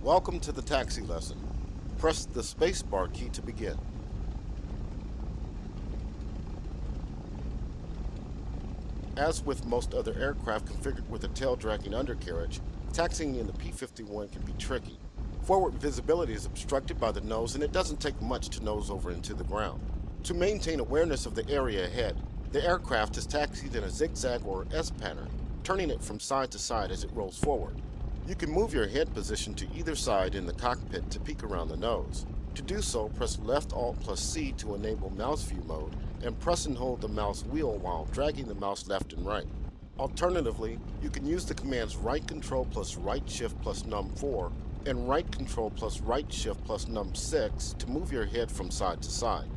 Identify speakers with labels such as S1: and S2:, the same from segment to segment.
S1: Welcome to the taxi lesson. Press the spacebar key to begin. As with most other aircraft configured with a tail-dragging undercarriage, taxiing in the P-51 can be tricky. Forward visibility is obstructed by the nose and it doesn't take much to nose over into the ground. To maintain awareness of the area ahead, the aircraft is taxied in a zigzag or S pattern, turning it from side to side as it rolls forward. You can move your head position to either side in the cockpit to peek around the nose. To do so, press left Alt plus C to enable mouse view mode, and press and hold the mouse wheel while dragging the mouse left and right. Alternatively, you can use the commands right control plus right shift plus num 4 and right control plus right shift plus num 6 to move your head from side to side.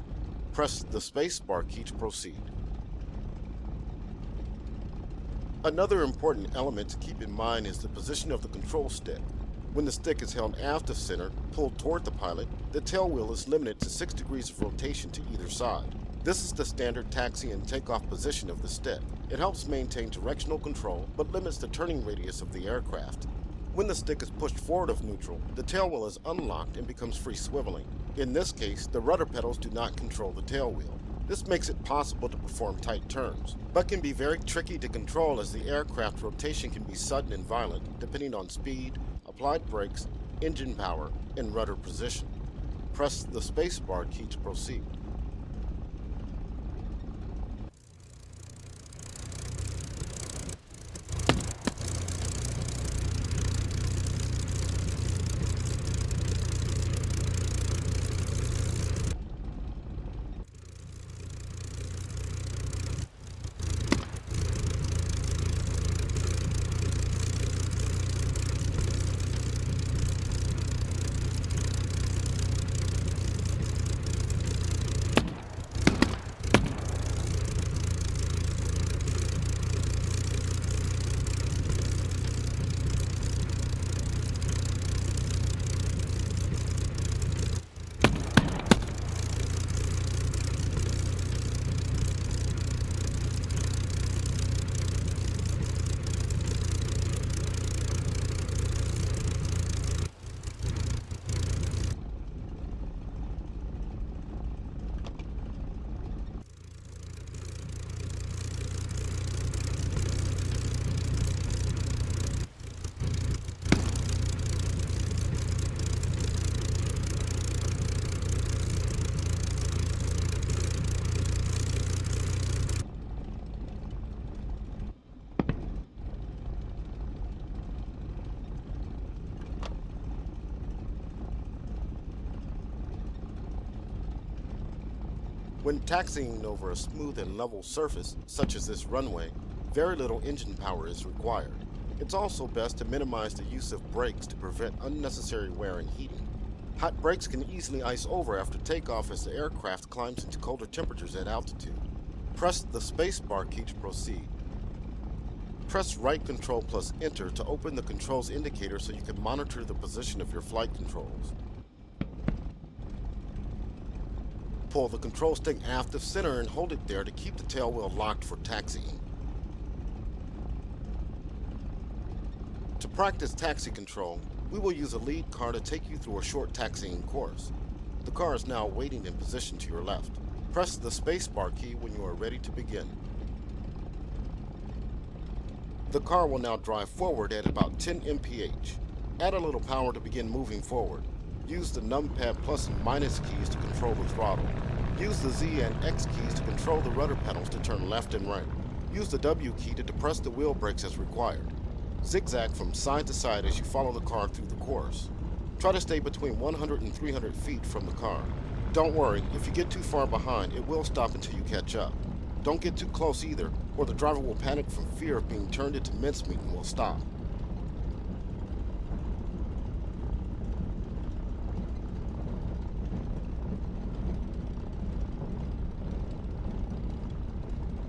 S1: Press the spacebar key to proceed. Another important element to keep in mind is the position of the control stick. When the stick is held aft of center, pulled toward the pilot, the tail wheel is limited to 6 degrees of rotation to either side. This is the standard taxi and takeoff position of the stick. It helps maintain directional control, but limits the turning radius of the aircraft. When the stick is pushed forward of neutral, the tail wheel is unlocked and becomes free swiveling. In this case, the rudder pedals do not control the tail wheel. This makes it possible to perform tight turns, but can be very tricky to control as the aircraft rotation can be sudden and violent depending on speed, applied brakes, engine power, and rudder position. Press the spacebar key to proceed. When taxiing over a smooth and level surface, such as this runway, very little engine power is required. It's also best to minimize the use of brakes to prevent unnecessary wear and heating. Hot brakes can easily ice over after takeoff as the aircraft climbs into colder temperatures at altitude. Press the spacebar key to proceed. Press right control plus enter to open the controls indicator so you can monitor the position of your flight controls. Pull the control stick aft of center and hold it there to keep the tail wheel locked for taxiing. To practice taxi control, we will use a lead car to take you through a short taxiing course. The car is now waiting in position to your left. Press the spacebar key when you are ready to begin. The car will now drive forward at about 10 mph. Add a little power to begin moving forward. Use the numpad plus and minus keys to control the throttle. Use the Z and X keys to control the rudder pedals to turn left and right. Use the W key to depress the wheel brakes as required. Zigzag from side to side as you follow the car through the course. Try to stay between 100 and 300 feet from the car. Don't worry, if you get too far behind, it will stop until you catch up. Don't get too close either, or the driver will panic from fear of being turned into mincemeat and will stop.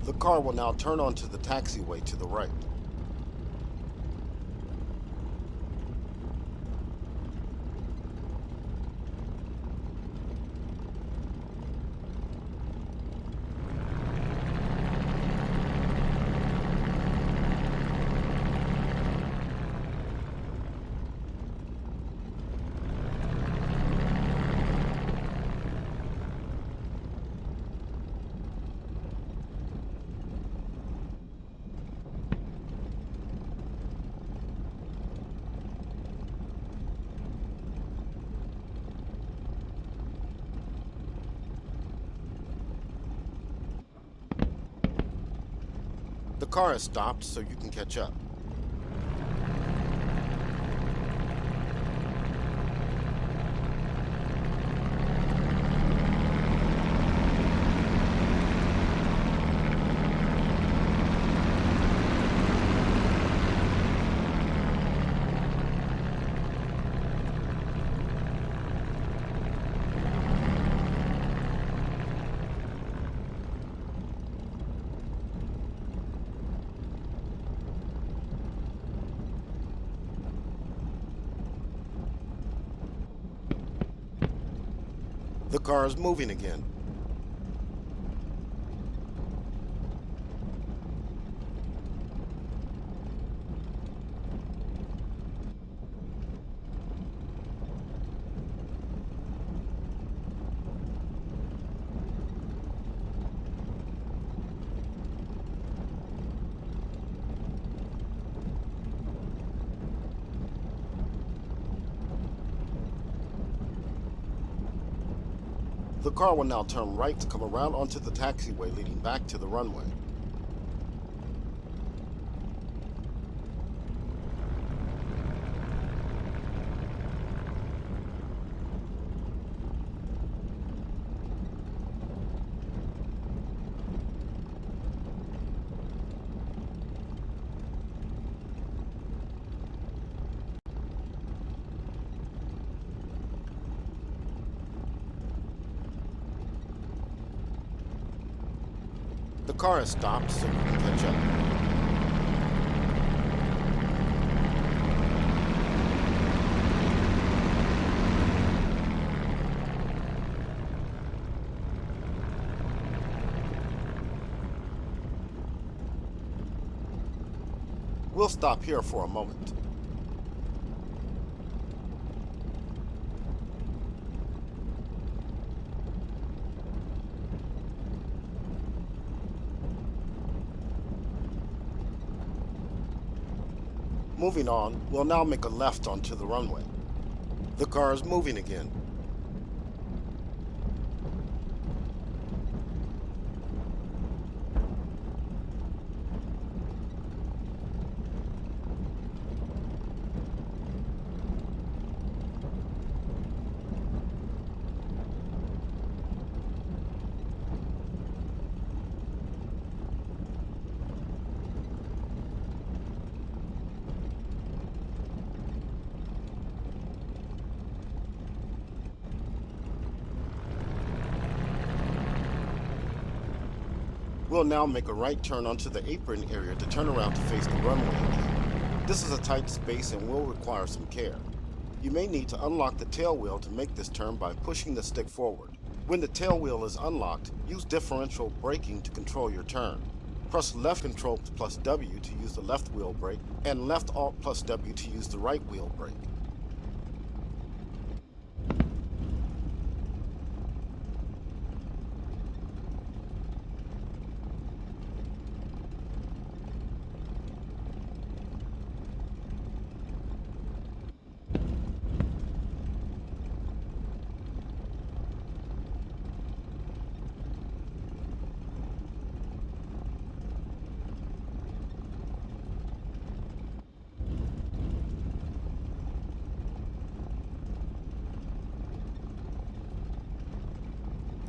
S1: The car will now turn onto the taxiway to the right. The car has stopped so you can catch up. The car is moving again. The car will now turn right to come around onto the taxiway leading back to the runway. The car has stopped so you can catch up. We'll stop here for a moment. Moving on, we'll now make a left onto the runway. The car is moving again. We'll now make a right turn onto the apron area to turn around to face the runway again. This is a tight space and will require some care. You may need to unlock the tail wheel to make this turn by pushing the stick forward. When the tail wheel is unlocked, use differential braking to control your turn. Press left control plus W to use the left wheel brake, and left alt plus W to use the right wheel brake.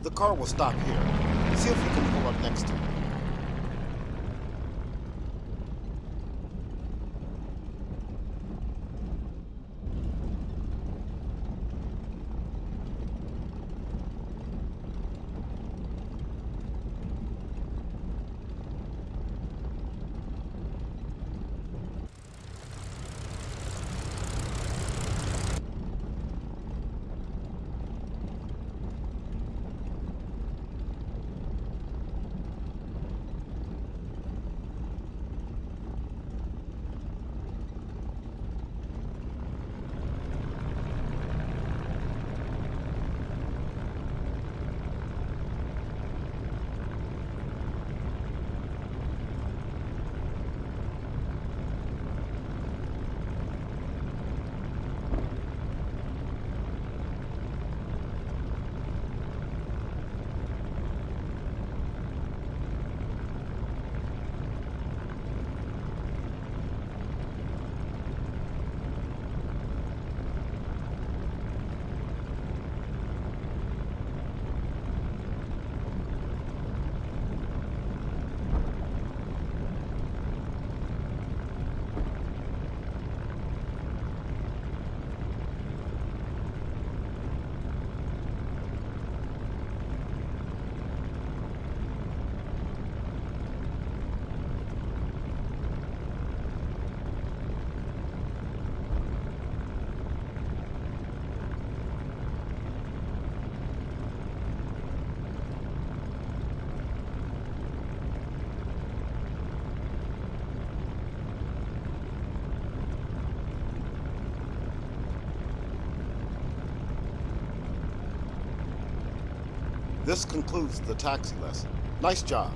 S1: The car will stop here. See if you can pull up next to it. This concludes the taxi lesson. Nice job.